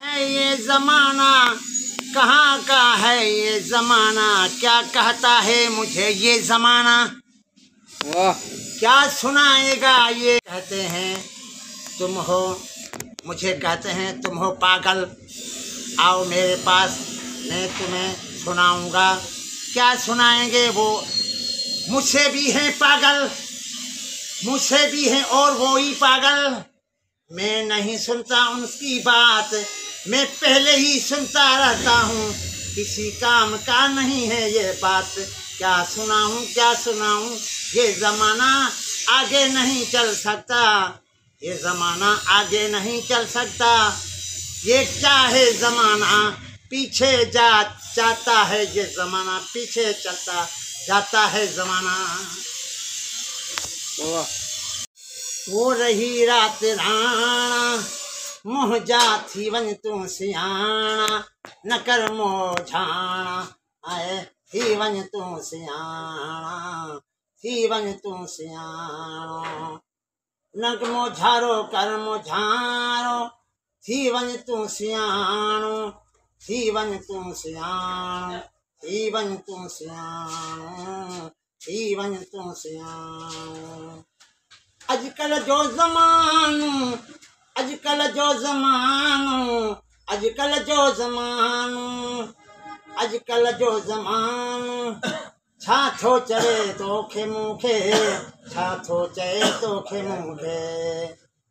ये जमाना कहाँ का है, ये जमाना क्या कहता है मुझे ये जमाना। वाह, क्या सुनाएगा ये। कहते हैं तुम हो, मुझे कहते हैं तुम हो पागल, आओ मेरे पास मैं तुम्हें सुनाऊंगा। क्या सुनाएंगे वो, मुझसे भी हैं पागल, मुझसे भी हैं और वो ही पागल। मैं नहीं सुनता उनकी बात, मैं पहले ही सुनता रहता हूँ, किसी काम का नहीं है ये बात। क्या सुनाऊँ क्या सुनाऊँ, ये ज़माना आगे नहीं चल सकता, ये ज़माना आगे नहीं चल सकता। ये क्या है ज़माना, पीछे जाता है ये ज़माना, पीछे चलता जाता है ज़माना। वो रही रात राणा, मोह जाथी वन तू सियाणा, न कर मोह झाणा, आए थी वन तू सियाणा, थी वन तू सियाणा। न मो झारो कर मो झारो, थी वन तू सियाणो, थी वन तू सियाणो, थी वन तू सियाणो, थी वन तू सियाणो। अजकल जो ज़मानो, अजकल जो ज़मानो, अजकल जो ज़मानो, अजकल जो ज़मानो। छा थो चए तोखे मूंखे, छा थो चए तोखे मूंखे,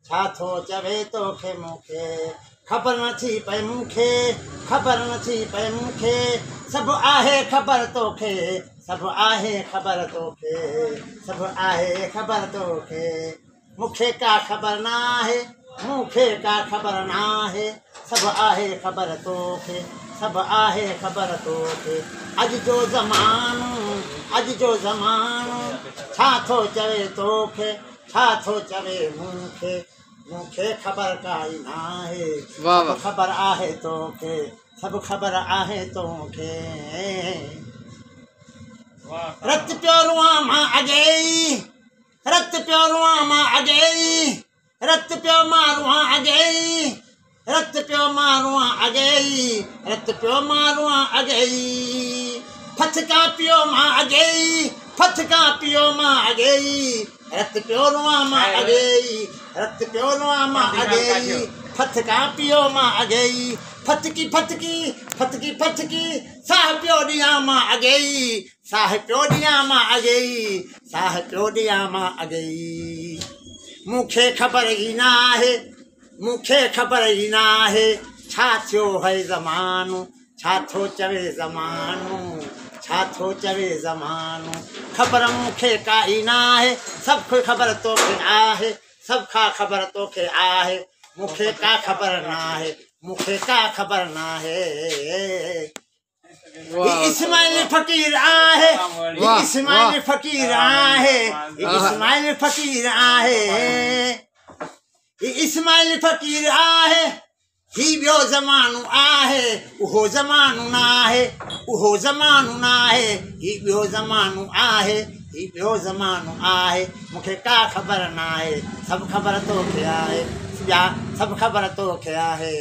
छा थो चवे तोखे मूंखे। ख़बर नथी पए मूंखे, ख़बर नथी पए मूंखे, सभु आहे ख़बर तोखे, सभु आहे ख़बर तोखे, सभु आहे ख़बर तोखे। मूंखे का ख़बर नाहे, मूंखे का ख़बर नाहे, सभु आहे ख़बर तोखे, सभु आहे ख़बर तोखे। अॼु जो ज़मानो, अॼु जो ज़मानो, छा थो चवे तोखे, छा थो चवे मूंखे, मूंखे ख़बर काई नाहे, सभु ख़बर आहे तोखे, सभु ख़बर आहे तोखे। रत पियो रुआं मां अॻेई, रत पियो रुआं मां अॻेई, रत पियो मारुआं अॻेई, रत पियो मारुआं अॻेई, रत पियो मारुआं अॻेई। फथका पियो मां अॻेई, फथका पियो मां अॻेई, रत पियो रुआं मां अॻेई, रत पियो रुआं मां अॻेई। फथका पियो मां अॻेई, फथकी फथकी फथकी फथकी, साह पियो ॾियां मां अॻेई, साह पियो ॾियां मां अॻेई, साह पियो ॾियां मां अॻेई। मूंखे ख़बर ई नाहे, मूंखे ख़बर ई नाहे, छा थियो है ज़मानो, छा थो चवे ज़मानो, छा थो चवे ज़मानो। ख़बर मूंखे काई नाहे, सभु ख़बर तोखे आहे, सभु खां ख़बर तोखे आहे, मूंखे का ख़बर नाहे, मूंखे का ख़बर नाहे। इस्माइल फ़कीर आहे, इस्माइल फ़कीर आहे, इस्माइल फ़कीर आहे, इस्माइल फ़कीर आहे। ही ॿियो ज़मानो आहे, उहो ज़मानो नाहे, उहो ज़मानो नाहे, ही ॿियो ज़मानो आहे, ही ॿियो ज़मानो आहे। मूंखे का ख़बर नाहे, सभु ख़बर तोखे आहे, सभु ख़बर तोखे आहे।